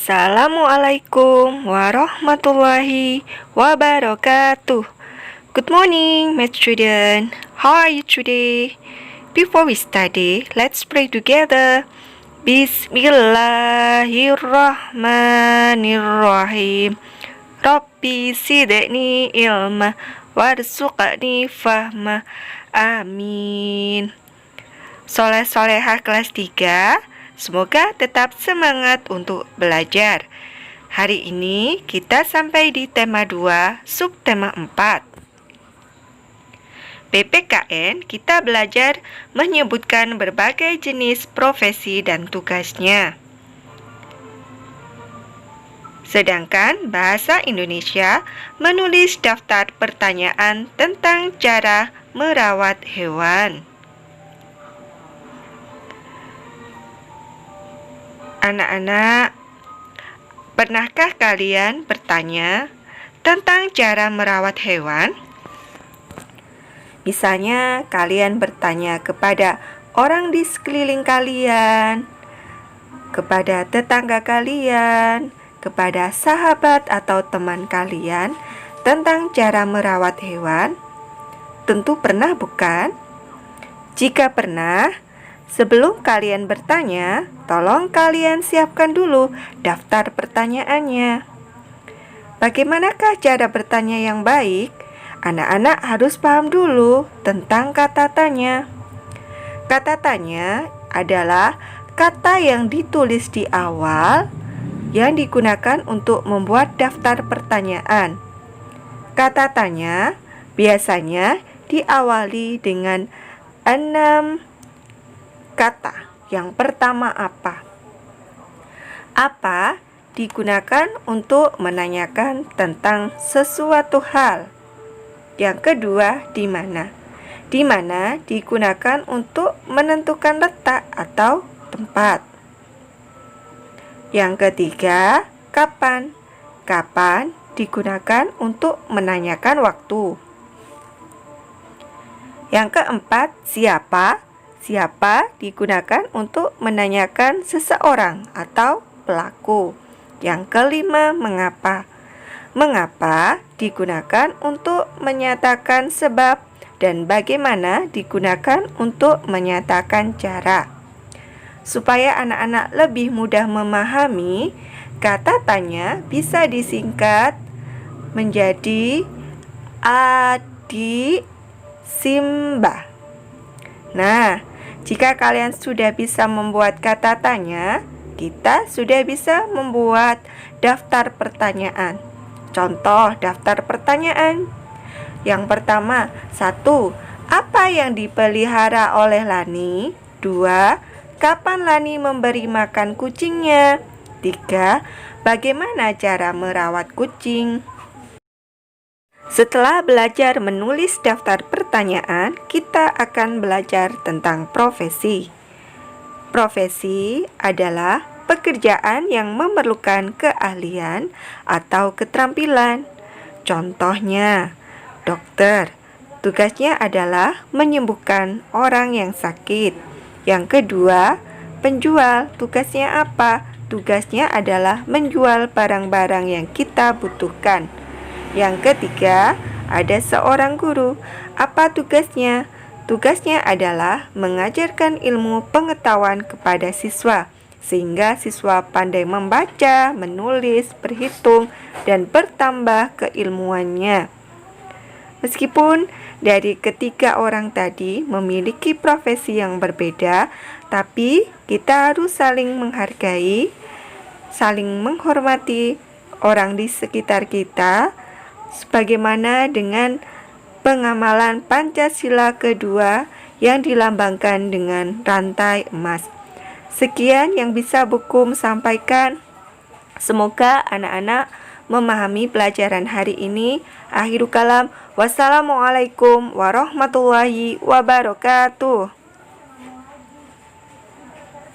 Assalamualaikum warahmatullahi wabarakatuh. Good morning, math student. How are you today? Before we study, let's pray together. Bismillahirrahmanirrahim. Rabbi zidni ilma warzuqni fahma. Amin. Soleh-solehah kelas 3, semoga tetap semangat untuk belajar. Hari ini kita sampai di tema 2, subtema 4. PPKN kita belajar menyebutkan berbagai jenis profesi dan tugasnya. Sedangkan bahasa Indonesia menulis daftar pertanyaan tentang cara merawat hewan. Anak-anak, pernahkah kalian bertanya tentang cara merawat hewan? Misalnya, kalian bertanya kepada orang di sekeliling kalian, kepada tetangga kalian, kepada sahabat atau teman kalian tentang cara merawat hewan? Tentu pernah, bukan? Jika pernah, sebelum kalian bertanya, tolong kalian siapkan dulu daftar pertanyaannya. Bagaimanakah cara bertanya yang baik? Anak-anak harus paham dulu tentang kata tanya. Kata tanya adalah kata yang ditulis di awal yang digunakan untuk membuat daftar pertanyaan. Kata tanya biasanya diawali dengan 6 kata. Yang pertama apa? Apa digunakan untuk menanyakan tentang sesuatu hal. Yang kedua, di mana? Di mana digunakan untuk menentukan letak atau tempat. Yang ketiga, kapan? Kapan digunakan untuk menanyakan waktu. Yang keempat, siapa? Siapa digunakan untuk menanyakan seseorang atau pelaku. Yang kelima, mengapa? Mengapa digunakan untuk menyatakan sebab dan bagaimana digunakan untuk menyatakan cara. Supaya anak-anak lebih mudah memahami, kata tanya bisa disingkat menjadi Adi Simba. Nah, jika kalian sudah bisa membuat kata tanya, kita sudah bisa membuat daftar pertanyaan. Contoh daftar pertanyaan. Yang pertama, 1. Apa yang dipelihara oleh Lani? 2. Kapan Lani memberi makan kucingnya? 3. Bagaimana cara merawat kucing? Setelah belajar menulis daftar pertanyaan, kita akan belajar tentang profesi. Profesi adalah pekerjaan yang memerlukan keahlian atau keterampilan. Contohnya, dokter. Tugasnya adalah menyembuhkan orang yang sakit. Yang kedua, penjual. Tugasnya apa? Tugasnya adalah menjual barang-barang yang kita butuhkan. Yang ketiga, ada seorang guru. Apa tugasnya? Tugasnya adalah mengajarkan ilmu pengetahuan kepada siswa, sehingga siswa pandai membaca, menulis, berhitung, dan bertambah keilmuannya. Meskipun dari ketiga orang tadi memiliki profesi yang berbeda, tapi kita harus saling menghargai, saling menghormati orang di sekitar kita, sebagaimana dengan pengamalan Pancasila kedua yang dilambangkan dengan rantai emas. Sekian yang bisa Bukum sampaikan. Semoga anak-anak memahami pelajaran hari ini. Akhirul kalam. Wassalamualaikum warahmatullahi wabarakatuh.